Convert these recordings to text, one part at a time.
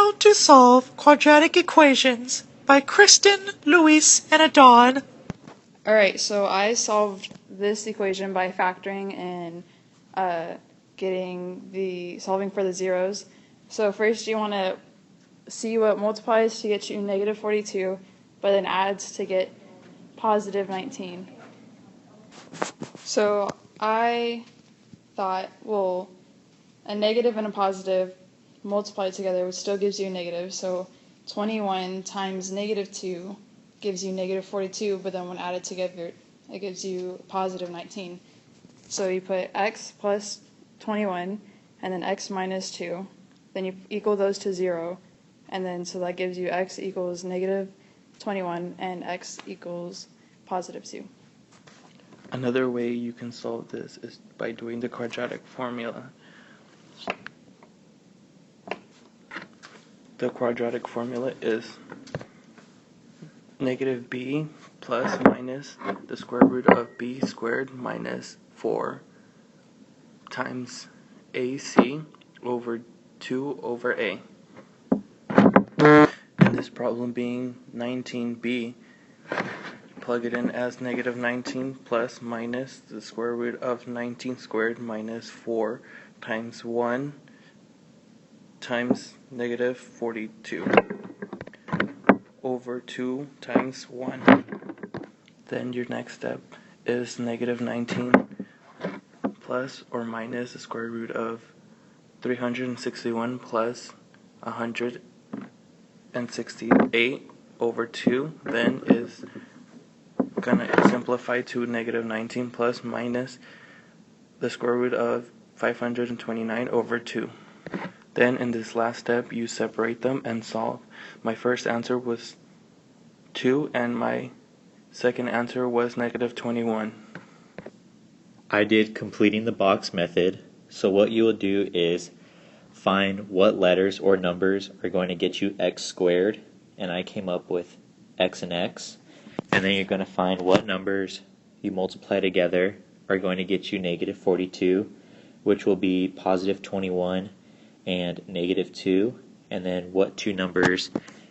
How to Solve Quadratic Equations by Krysten, Luis, and Adan. Alright, so I solved this equation by factoring and solving for the zeros. So first you want to see what multiplies to get you negative 42, but then adds to get positive 19. So I thought, well, a negative and a positive multiplied together, which still gives you a negative. So 21 times negative 2 gives you negative 42, but then when added together, it gives you positive 19. So you put x plus 21, and then x minus 2. Then you equal those to 0, and then so that gives you x equals negative 21, and x equals positive 2. Another way you can solve this is by doing the quadratic formula. The quadratic formula is negative b plus minus the square root of b squared minus 4 times ac over 2 over a. And this problem being 19b, plug it in as negative 19 plus minus the square root of 19 squared minus 4 times 1 times negative 42 over 2 times 1. Then your next step is negative 19 plus or minus the square root of 361 plus 168 over 2. Then is gonna simplify to negative 19 plus minus the square root of 529 over 2. Then in this last step you separate them and solve. My first answer was 2 and my second answer was negative 21. I did completing the box method. So what you will do is find what letters or numbers are going to get you x squared, and I came up with x and x. And then you're going to find what numbers you multiply together are going to get you negative 42, which will be positive 21 and negative 2, and then what two numbers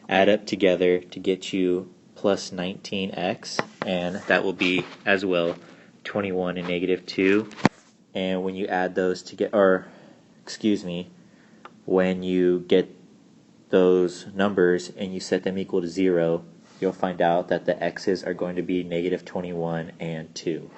add up together to get you plus 19x, and that will be as well 21 and negative 2. And when you add those together, when you get those numbers and you set them equal to 0, you'll find out that the x's are going to be negative 21 and 2.